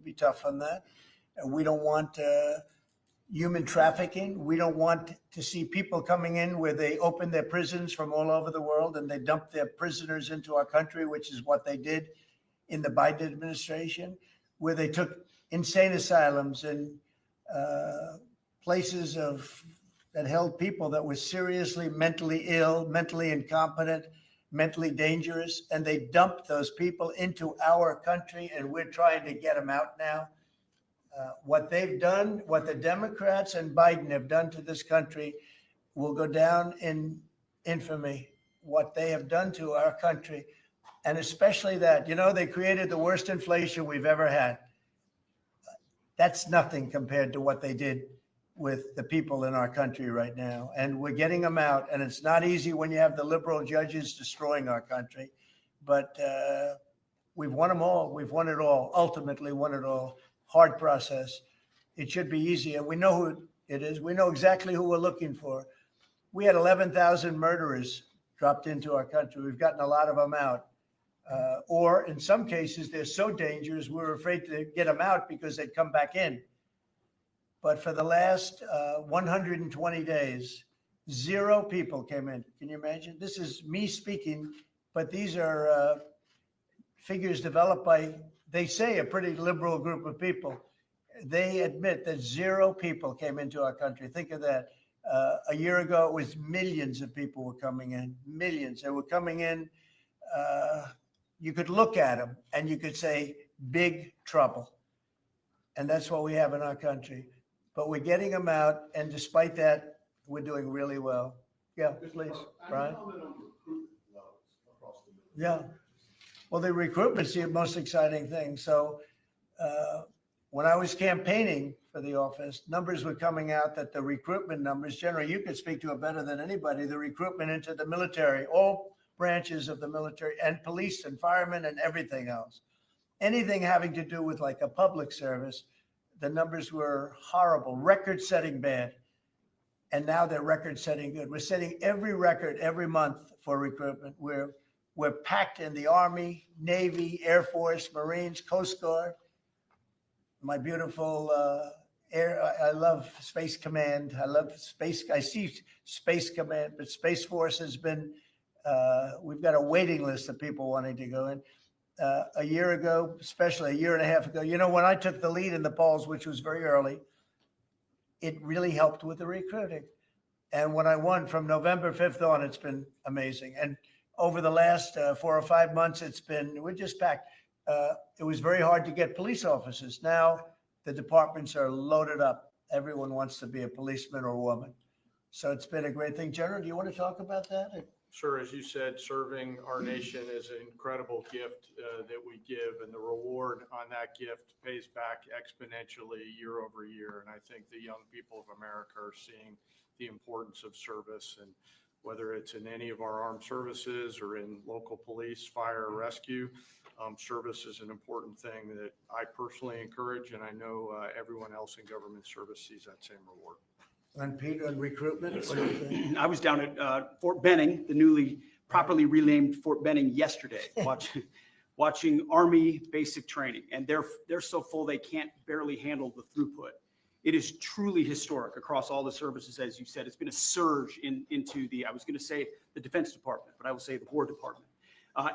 be tough on that. And we don't want human trafficking. We don't want to see people coming in where they open their prisons from all over the world and they dump their prisoners into our country, which is what they did in the Biden administration, where they took insane asylums and places that held people that were seriously mentally ill, mentally incompetent, mentally dangerous, and they dumped those people into our country, and we're trying to get them out now. What they've done, what the Democrats and Biden have done to this country will go down in infamy. What they have done to our country, and especially that, they created the worst inflation we've ever had. That's nothing compared to what they did with the people in our country right now. And we're getting them out. And it's not easy when you have the liberal judges destroying our country. But we've won them all. We've won it all, ultimately won it all. Hard process. It should be easier. We know who it is. We know exactly who we're looking for. We had 11,000 murderers dropped into our country. We've gotten a lot of them out. Or in some cases, they're so dangerous, we're afraid to get them out because they'd come back in. But for the last 120 days, 0 people came in. Can you imagine? This is me speaking, but these are figures developed by, they say, a pretty liberal group of people. They admit that 0 people came into our country. Think of that. A year ago, it was millions of people were coming in, millions. They were coming in. You could look at them and you could say, big trouble. And that's what we have in our country. But we're getting them out. And despite that, we're doing really well. Yeah, please, Brian. Yeah. Well, the recruitment's the most exciting thing. So when I was campaigning for the office, numbers were coming out that the recruitment numbers, generally, you could speak to it better than anybody, the recruitment into the military, all branches of the military and police and firemen and everything else. Anything having to do with like a public service, the numbers were horrible, record-setting bad. And now they're record-setting good. We're setting every record every month for recruitment. We're packed in the Army, Navy, Air Force, Marines, Coast Guard. My beautiful I love Space Command. I see Space Command, but Space Force has been, we've got a waiting list of people wanting to go in. A year ago, especially a year and a half ago, when I took the lead in the polls, which was very early, it really helped with the recruiting. And when I won from November 5th on, it's been amazing. And over the last 4 or 5 months, we're just packed. It was very hard to get police officers. Now the departments are loaded up. Everyone wants to be a policeman or woman. So it's been a great thing. General, do you want to talk about that? Sure. As you said, serving our nation is an incredible gift that we give, and the reward on that gift pays back exponentially year over year. And I think the young people of America are seeing the importance of service, and whether it's in any of our armed services or in local police, fire, or rescue, service is an important thing that I personally encourage, and I know everyone else in government service sees that same reward. And Peter, on recruitment? I was down at Fort Benning, the newly properly renamed Fort Benning, yesterday, watching Army basic training, and they're so full they can't barely handle the throughput. It is truly historic across all the services, as you said. It's been a surge into I was going to say the Defense Department, but I will say the War Department.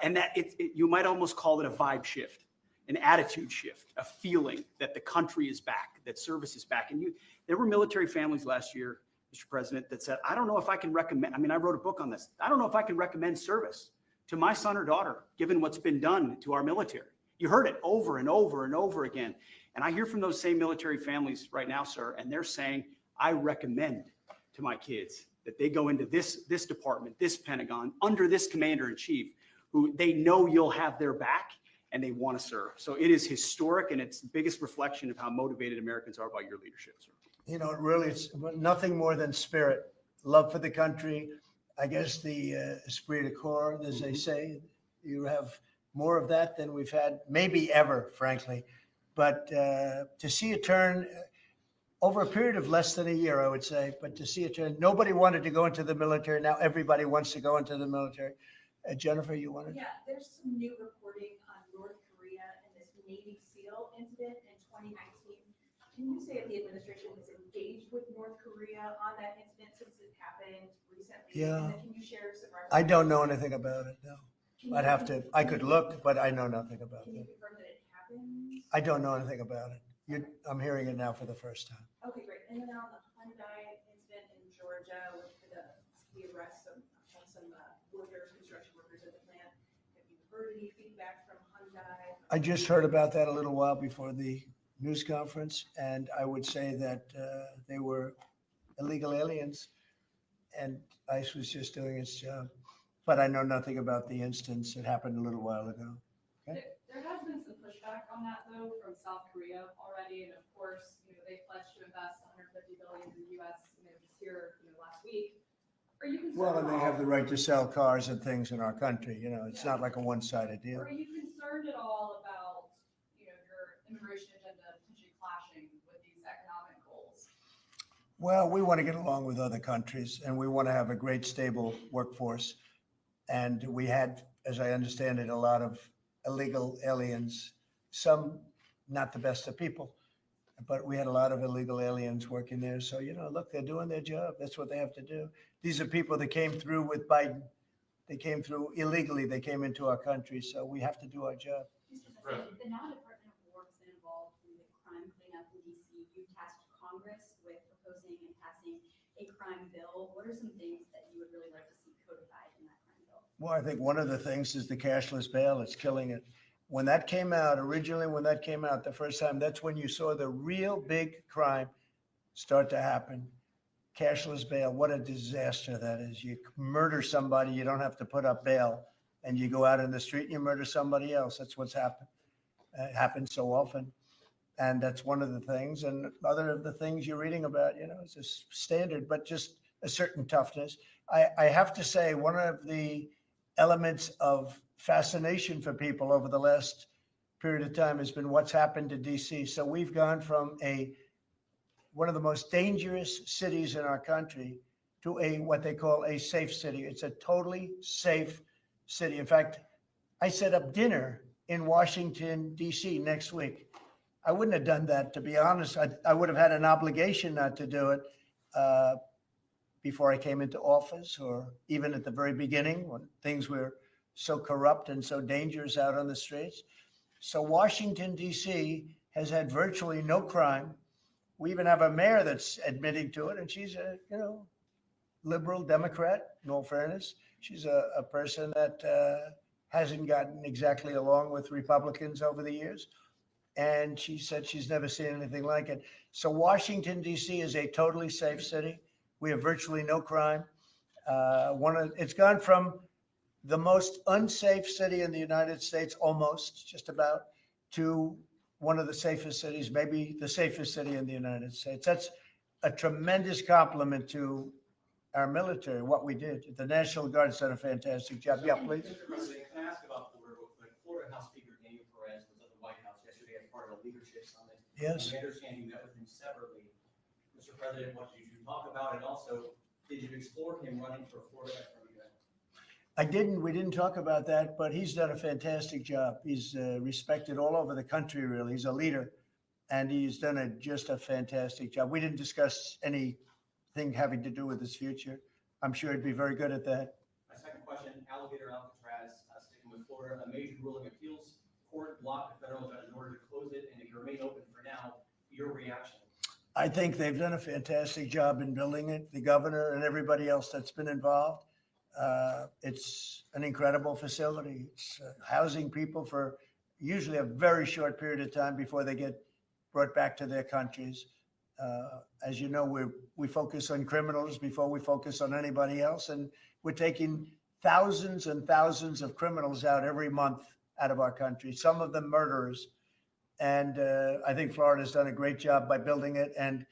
And that you might almost call it a vibe shift, an attitude shift, a feeling that the country is back, that service is back. And there were military families last year, Mr. President, that said, I don't know if I can recommend, I wrote a book on this. I don't know if I can recommend service to my son or daughter, given what's been done to our military. You heard it over and over and over again. And I hear from those same military families right now, sir, and they're saying, I recommend to my kids that they go into this department, this Pentagon, under this commander-in-chief, who they know you'll have their back and they want to serve. So it is historic, and it's the biggest reflection of how motivated Americans are by your leadership, sir. Really, it's nothing more than spirit, love for the country. I guess the esprit de corps, as they say, you have more of that than we've had maybe ever, frankly. But to see a turn over a period of less than a year, I would say, but to see a turn, nobody wanted to go into the military. Now everybody wants to go into the military. Jennifer, you wanted? Yeah, there's some new reporting on North Korea and this Navy SEAL incident in 2019. Can you say if the administration has engaged with North Korea on that incident since it happened recently? Yeah. And then can you share some references? I don't know anything about it, no. Can I'd you- have to, I could look, but I know nothing about Can you it. confirm that it happened? I don't know anything about it. I'm hearing it now for the first time. Okay, great. And then on the Hyundai incident in Georgia with the arrest of some workers, construction workers at the plant, have you heard any feedback from Hyundai? I just heard about that a little while before the news conference, and I would say that they were illegal aliens, and ICE was just doing its job. But I know nothing about the instance. It happened a little while ago. There has been some pushback on that though from South Korea already, and of course, they pledged to invest 150 billion in the U.S. Just here, last week. Are you concerned? Well, and they have the right to sell cars and things in our country. It's not like a one-sided deal. Are you concerned at all about your immigration agenda potentially clashing with these economic goals? Well, we want to get along with other countries, and we want to have a great, stable workforce. And we had, as I understand it, a lot of illegal aliens, some not the best of people, but we had a lot of illegal aliens working there. So, look, they're doing their job. That's what they have to do. These are people that came through with Biden. They came through illegally. They came into our country. So we have to do our job. Mr. President, the now Department of War has been involved in the crime cleanup in DC. You tasked Congress with proposing and passing a crime bill. What are some things that you would really like to see codified in that crime bill? Well, I think one of the things is the cashless bail. It's killing it. When that came out, originally, when that came out the first time, that's when you saw the real big crime start to happen. Cashless bail, what a disaster that is. You murder somebody, you don't have to put up bail, and you go out in the street and you murder somebody else. That's what's happened. It happens so often. And that's one of the things. And other of the things you're reading about, it's just standard, but just a certain toughness. I have to say, one of the elements of fascination for people over the last period of time has been what's happened to DC. So we've gone from one of the most dangerous cities in our country to what they call a safe city. It's a totally safe city. In fact, I set up dinner in Washington, DC next week. I wouldn't have done that, to be honest. I would have had an obligation not to do it before I came into office, or even at the very beginning when things were so corrupt and so dangerous out on the streets. So Washington, D.C. has had virtually no crime. We even have a mayor that's admitting to it, and she's a, liberal Democrat, in all fairness. She's a person that hasn't gotten exactly along with Republicans over the years. And she said she's never seen anything like it. So Washington, D.C. is a totally safe city. We have virtually no crime. It's gone from the most unsafe city in the United States, almost, just about, to one of the safest cities, maybe the safest city in the United States. That's a tremendous compliment to our military, what we did. The National Guard's done a fantastic job. Yeah, please. Mr. President, can I ask about Florida real quick? Florida House Speaker Daniel Perez was at the White House yesterday as part of a leadership summit. Yes. And we understand you met with him separately. Mr. President, what did you talk about? And also, did you explore him running for Florida Attorney General? We didn't talk about that, but he's done a fantastic job. He's respected all over the country, really. He's a leader, and he's done just a fantastic job. We didn't discuss anything having to do with his future. I'm sure he'd be very good at that. My second question, Alligator Alcatraz, sticking with Florida, a major ruling appeals court blocked the federal judge in order to close it and it remain open for now. Your reaction? I think they've done a fantastic job in building it, the governor and everybody else that's been involved. It's an incredible facility. It's housing people for usually a very short period of time before they get brought back to their countries. As you know, we focus on criminals before we focus on anybody else, and we're taking thousands and thousands of criminals out every month out of our country, some of them murderers. And I think Florida's done a great job by building it. And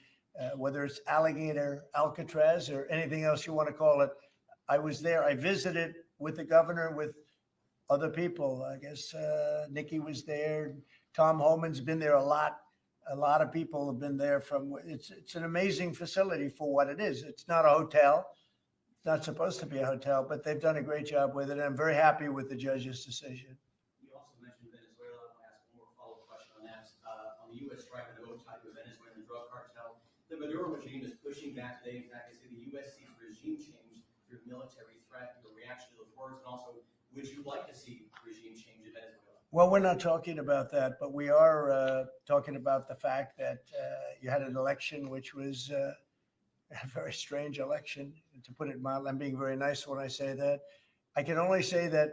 whether it's Alligator Alcatraz or anything else you want to call it, I was there. I visited with the governor, with other people. I guess Nikki was there. Tom Homan's been there a lot. A lot of people have been there it's an amazing facility for what it is. It's not a hotel. It's not supposed to be a hotel, but they've done a great job with it. And I'm very happy with the judge's decision. You also mentioned Venezuela. I want to ask one more follow-up question on that. On the U.S. striking an oath tied to a Venezuelan drug cartel. The Maduro regime is pushing back today. In fact, they say the U.S. sees regime change through military threat. Your reaction to those words, and also, would you like to see regime change in Venezuela? Well, we're not talking about that, but we are talking about the fact that you had an election which was a very strange election, to put it mildly. I'm being very nice when I say that. I can only say that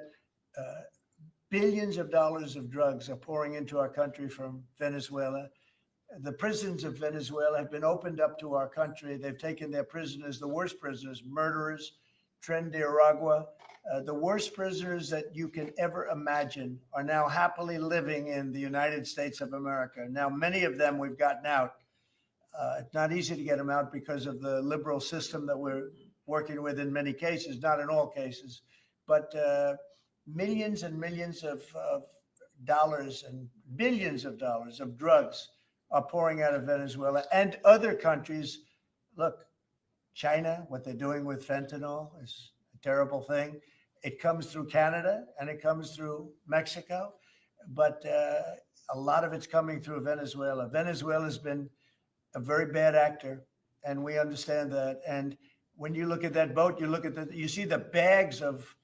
billions of dollars of drugs are pouring into our country from Venezuela. The prisons of Venezuela have been opened up to our country. They've taken their prisoners, the worst prisoners, murderers, Tren de Aragua, the worst prisoners that you can ever imagine are now happily living in the United States of America. Now, many of them we've gotten out. It's not easy to get them out because of the liberal system that we're working with in many cases, not in all cases, but millions and millions of dollars and billions of dollars of drugs are pouring out of Venezuela and other countries. Look, China, what they're doing with fentanyl is a terrible thing. It comes through Canada and it comes through Mexico, but a lot of it's coming through Venezuela. Venezuela has been a very bad actor, and we understand that. And when you look at that boat, you see the bags of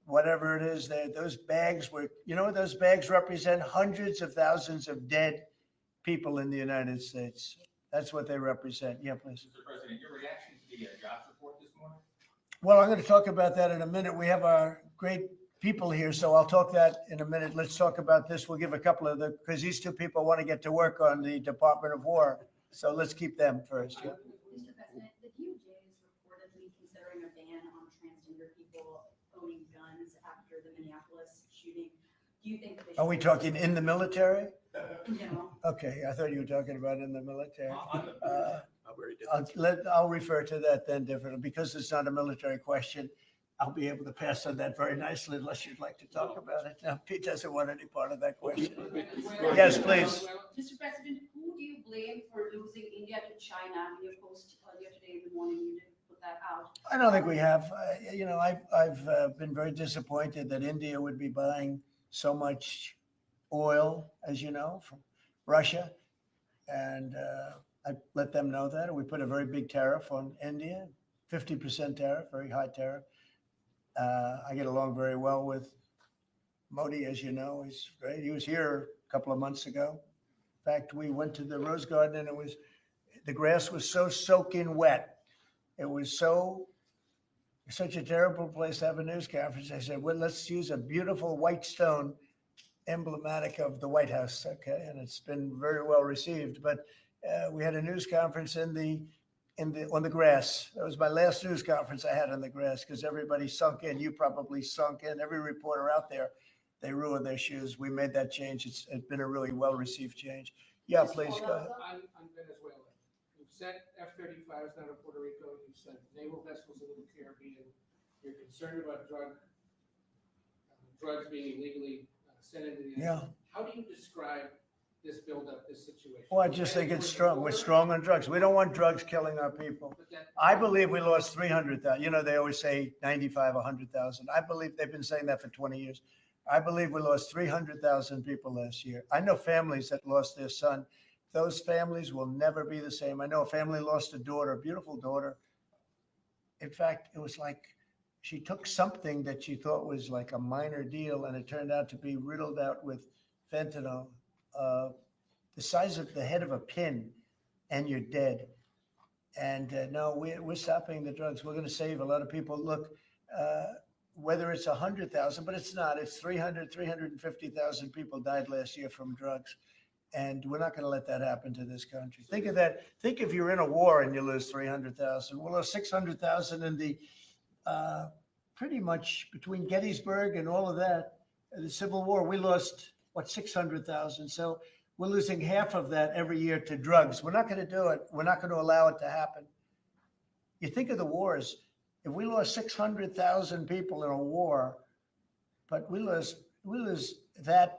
whatever it is there. Those bags those bags represent hundreds of thousands of dead people in the United States. That's what they represent. Yeah, please. Mr. President, your reaction to the jobs report this morning? Well, I'm going to talk about that in a minute. We have our great people here, so I'll talk that in a minute. Let's talk about this. We'll give a couple of because these two people want to get to work on the Department of War. So let's keep them first. Yeah. Mr. President, the DOJ is reportedly considering a ban on transgender people owning guns after the Minneapolis shooting. Do you think they Are we talking in the military? No. Okay, I thought you were talking about in the military. On the- I'll refer to that then differently because it's not a military question. I'll be able to pass on that very nicely unless you'd like to talk about it. Now, Pete doesn't want any part of that question. Yes, please. Mr. President, who do you blame for losing India to China? In your post earlier today in the morning, you did put that out. I don't think we have. I've been very disappointed that India would be buying so much oil, as you know, from Russia. And I let them know that. And we put a very big tariff on India, 50% tariff, very high tariff. I get along very well with Modi, as you know. He's great. He was here a couple of months ago. In fact, we went to the Rose Garden and the grass was so soaking wet. It was such a terrible place to have a news conference. I said, well, let's use a beautiful white stone emblematic of the White House. Okay. And it's been very well received. But we had a news conference on the grass. That was my last news conference I had on the grass because everybody sunk in. You probably sunk in. Every reporter out there, they ruined their shoes. We made that change. It's been a really well-received change. Yeah, please go ahead. On Venezuela. You've sent F-35s down to Puerto Rico. You've sent naval vessels into the Caribbean. You're concerned about drugs being illegally sent into the United Yeah. States. How do you describe this buildup, this situation? Well, I just think it's strong. We're strong on drugs. We don't want drugs killing our people. But that- I believe we lost 300,000. You know, they always say 95, 100,000. I believe they've been saying that for 20 years. I believe we lost 300,000 people last year. I know families that lost their son. Those families will never be the same. I know a family lost a daughter, a beautiful daughter. In fact, it was like she took something that she thought was like a minor deal, and it turned out to be riddled out with fentanyl, the size of the head of a pin, and you're dead. And no, we're stopping the drugs. We're going to save a lot of people. Look, whether it's 100,000, but it's not. It's 350,000 people died last year from drugs. And we're not going to let that happen to this country. Think of that. Think if you're in a war and you lose 300,000. We'll lose 600,000 in the pretty much between Gettysburg and all of that, the Civil War, we lost, 600,000. So we're losing half of that every year to drugs. We're not going to do it. We're not going to allow it to happen. You think of the wars. If we lost 600,000 people in a war, but we lose that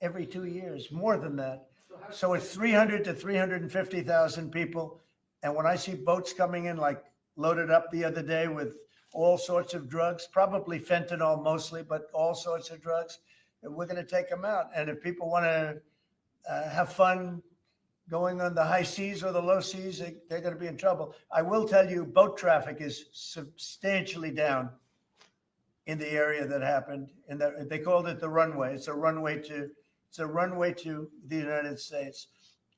every 2 years, more than that. So it's 300 to 350,000 people. And when I see boats coming in, like loaded up the other day with all sorts of drugs, probably fentanyl mostly, but all sorts of drugs, we're going to take them out. And if people want to have fun going on the high seas or the low seas, they're going to be in trouble. I will tell you, boat traffic is substantially down in the area that happened. And they called it the runway. It's a runway to the United States.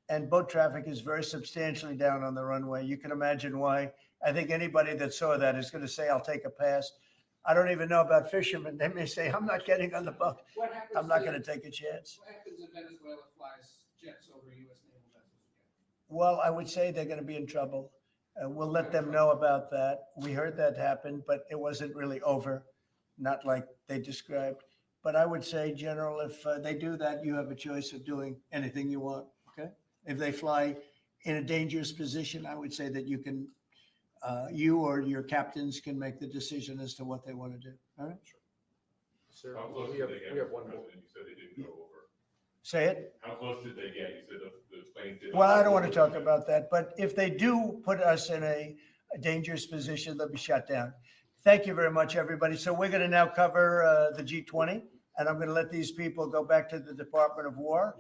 And boat traffic is very substantially down on the runway. You can imagine why. I think anybody that saw that is going to say, I'll take a pass. I don't even know about fishermen. They may say, I'm not getting on the boat. What happens? I'm not going to take a chance. What happens if Venezuela flies jets over U.S. naval vessels again? Well, I would say they're going to be in trouble. We'll let them know about that. We heard that happen, but it wasn't really over, not like they described. But I would say, General, if they do that, you have a choice of doing anything you want, okay? If they fly in a dangerous position, I would say that you can, you or your captains can make the decision as to what they want to do, all right? Sir, How close we did have, they get? we have one more. President? You said they didn't go over. Say it. How close did they get? You said the planes did. Well, I don't want to talk about that, but if they do put us in a dangerous position, they'll be shut down. Thank you very much, everybody. So we're going to now cover the G20, and I'm going to let these people go back to the Department of War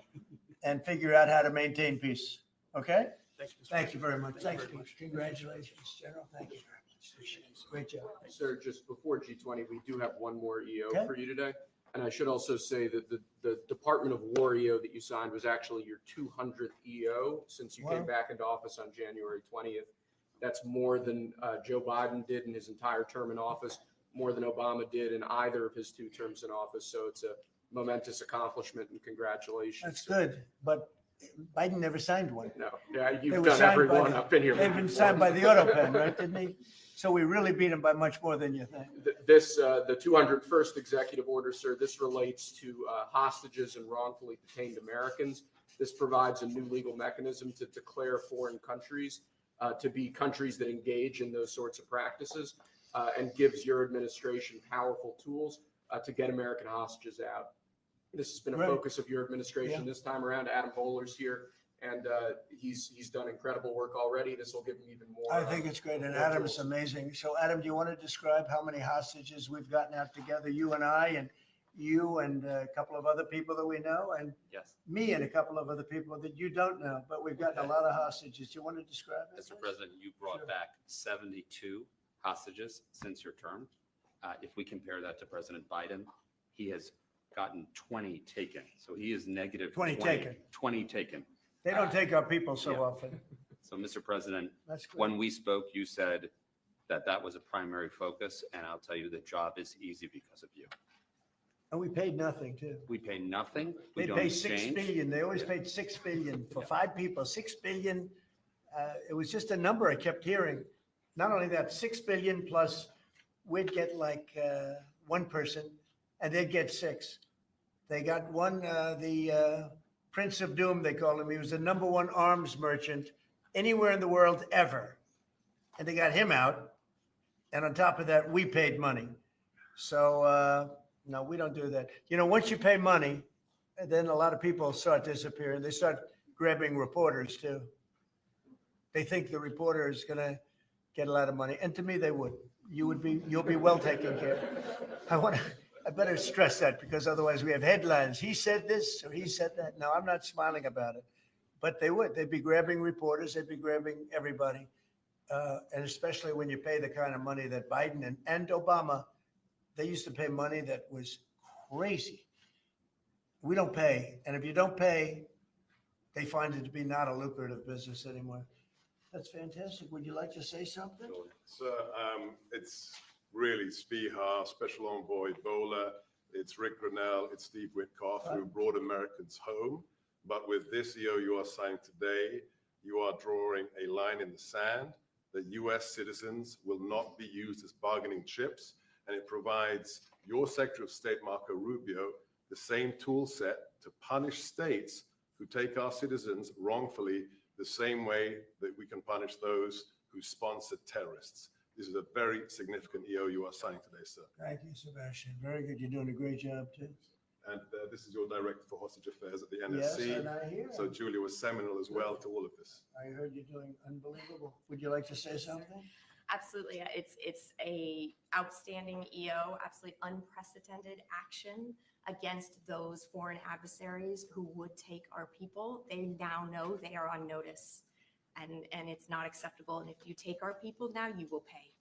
and figure out how to maintain peace. Okay? Thank you very much. Thanks, Pete. Congratulations, General. Thank you very much. Appreciate it. Great job. Sir, just before G20, we do have one more EO Okay. for you today. And I should also say that the Department of War EO that you signed was actually your 200th EO since you Wow. came back into office on January 20th. That's more than Joe Biden did in his entire term in office, more than Obama did in either of his 2 terms in office. So it's a momentous accomplishment and congratulations. That's good, but Biden never signed one. No, yeah, They you've were done signed every by one the- up in here. They've been signed by the Autopen, right? Didn't he? So we really beat him by much more than you think. This, the 201st executive order, sir, this relates to hostages and wrongfully detained Americans. This provides a new legal mechanism to declare foreign countries to be countries that engage in those sorts of practices and gives your administration powerful tools to get American hostages out. This has been a Right. focus of your administration Yeah. this time around. Adam Bowler's here, and he's done incredible work already. This will give him even more. I think it's great, and more Adam's tools. amazing. So Adam, do you want to describe how many hostages we've gotten out together, you and I, and you and a couple of other people that we know, and Yes, me and a couple of other people that you don't know, but we've gotten a lot of hostages. Do you want to describe it? Mr. President, you brought back 72 hostages since your term. If we compare that to President Biden, he has gotten 20 taken. So he is negative 20 taken. 20 taken. They don't take our people so Yeah. often. So, Mr. President, That's good. when we spoke, you said that that was a primary focus, and I'll tell you the job is easy because of you. And we paid nothing too. We pay nothing. We They don't pay 6 exchange. billion. They always paid 6 billion for 5 people, 6 billion. It was just a number I kept hearing. Not only that, 6 billion plus we'd get like 1 person and they'd get 6. They got one, the Prince of Doom, they call him. He was the #1 arms merchant anywhere in the world ever. And they got him out. And on top of that, we paid money. So, no, we don't do that. You know, once you pay money, and then a lot of people start disappearing. They start grabbing reporters too. They think the reporter is going to get a lot of money. And to me, they would. You'll be well taken care of. I better stress that because otherwise we have headlines. He said this or he said that. No, I'm not smiling about it. But they would. They'd be grabbing reporters. They'd be grabbing everybody. And especially when you pay the kind of money that Biden and Obama, they used to pay money that was crazy. We don't pay. And if you don't pay, they find it to be not a lucrative business anymore. That's fantastic. Would you like to say something? So it's really Spihar, Special Envoy Bowler, it's Rick Grinnell, it's Steve Witkoff who brought Americans home. But with this EO you are signing today, you are drawing a line in the sand that US citizens will not be used as bargaining chips. And it provides your Secretary of State, Marco Rubio, the same tool set to punish states who take our citizens wrongfully the same way that we can punish those who sponsor terrorists. This is a very significant EO you are signing today, sir. Thank you, Sebastian. Very good. You're doing a great job too. And this is your Director for Hostage Affairs at the Yes, NSC. and I hear. So Julia was seminal as well to all of this. I heard you're doing unbelievable. Would you like to say something? Absolutely. It's a outstanding EO, absolutely unprecedented action against those foreign adversaries who would take our people. They now know they are on notice, and it's not acceptable. And if you take our people now, you will pay.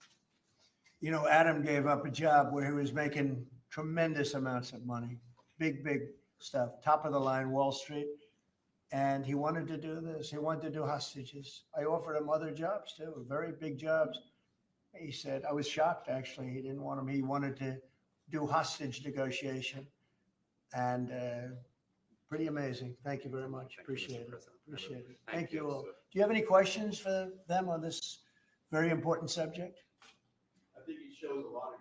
You know, Adam gave up a job where he was making tremendous amounts of money, big stuff, top of the line Wall Street. And he wanted to do this. He wanted to do hostages. I offered him other jobs too, very big jobs. He said, I was shocked actually. He didn't want them. He wanted to do hostage negotiation. And pretty amazing. Thank you very much. Appreciate it. Appreciate it. Thank you all. Do you have any questions for them on this very important subject? I think he shows a lot of